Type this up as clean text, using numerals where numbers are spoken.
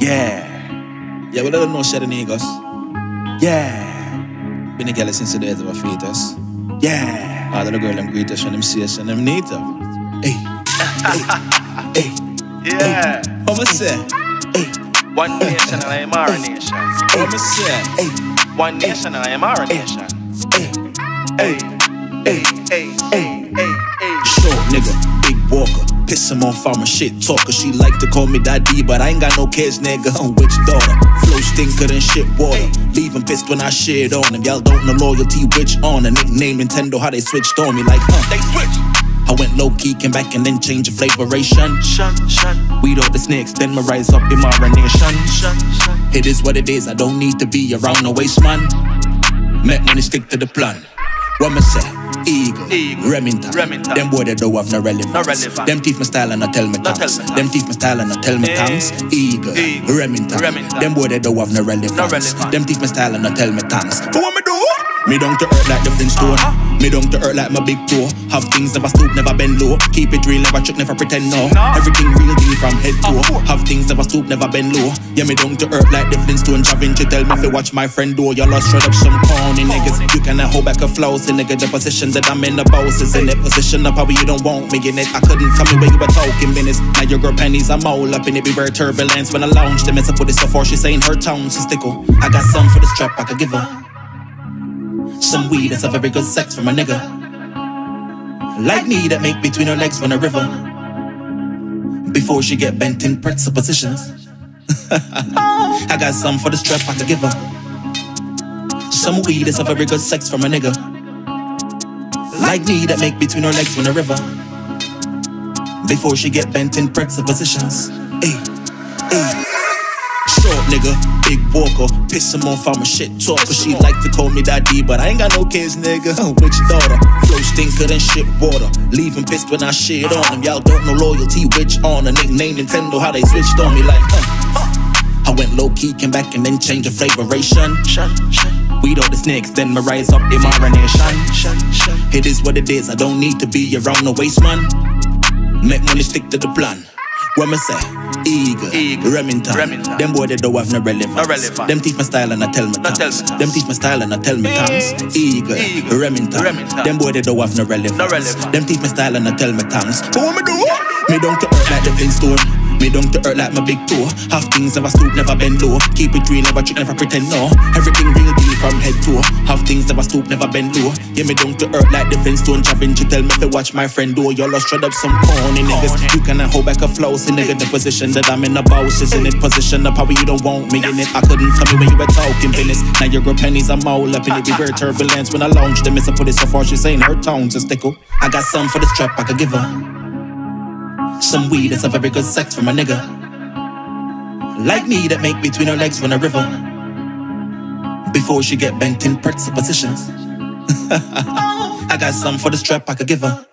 Yeah. Yeah, well, I don't know Shadow Negus. Yeah. Been together since the days of a fetus. Yeah. All of the girl them greet us when them see us and them need to. Hey. Hey. Yeah. What I say? Hey. One nation and I am our nation. What I say? Hey. One nation and I am our nation. Hey. Hey, hey, hey, hey, hey. Short nigga, big walker. Piss him off, I'm a shit talker. She like to call me daddy, but I ain't got no kids, nigga. Which daughter? Flow stinker than shit water. Leave him pissed when I shit on him. Y'all don't know loyalty, which on a nickname Nintendo, how they switched on me like, They switch. I went low key, came back and then changed the flavoration. Shun. Weed all the snakes, then my rise up in my nation. Shun. It is what it is, I don't need to be around no waste man. Make money stick to the plan. What me say? Eagle. Remington. Them boy they don't have no relevance. Them teeth my style and I tell me thanks. Them teeth my style and I tell me thanks. Eagle. Remington. Them boy they don't have no relevance. Them teeth my style and I tell me thanks. But what me do? Me down to earth like the Flintstone. Me down to earth like my big toe. Have things never stoop, never bend low. Keep it real, never trick, never pretend no. Everything real deal from head to toe. Have things never stoop, never bend low. Yeah, me down to earth like the Flintstone. Javin to tell me if you watch my friend do. You lost straight up some corny niggas. You cannot hold back a flow, so nigga the position that I'm in, the boss is in that position of power, you don't want me in it. I couldn't tell me where you were talking minutes. Now your girl pennies, I'm all up in it. Beware turbulence when I launch the mess up with this so far. She saying her tone, she stickle. I got some for the strap I could give her. Some weed that's a very good sex from a nigga like me that make between her legs run a river before she get bent in pretzel positions. I got some for the strap I could give her. Some weed that's a very good sex from a nigga like me that make between her legs run a river before she get bent in pretzel positions. Ay. Short nigga, big walker, piss him off, I'm a shit talker. She like to call me daddy, but I ain't got no kids, nigga. Which daughter? Flow stinker than shit water. Leave him pissed when I shit on him. Y'all don't know loyalty, which on a nickname Nintendo, how they switched on me like, I went low key, came back and then changed the flavoration. Weed all the snakes, then my rise up in my nation. It is what it is, I don't need to be around no waste man. Make money stick to the plan. What me say? Eagle. Remington. Them boy they don't have no relevance. Them teeth my style and I tell me thanks. Them teeth my style and I tell me thanks. Eagle. Remington. Them boy they don't have no relevance. Them teeth my style and I tell me thanks. But what me do? Me down to earth like the Flintstone. Me down to earth like my big toe. Have things never stoop, never bend low. Keep it real, never trick, never pretend no. Everything real deal from head to toe. Have things never stoop, never bend low. Yeah, me down to earth like the Flintstone. Javin to tell me if you watch my friend do. Y'all lost straight up some corny niggas. You cannot hold back a flow, so nigga the position that I'm in the boss is in it. Position of power, you don't want me in it. I couldn't tell me when you were talking business. Now your girl pennies, I'm all up in it. Beware turbulence when I launch the miss. I put it so far, she's saying her tones a stickle. I got some for the strap I could give her. Some weed that's a very good sex from a nigga like me that make between her legs run a river before she get bent in pretzel positions. I got some for the strap I could give her.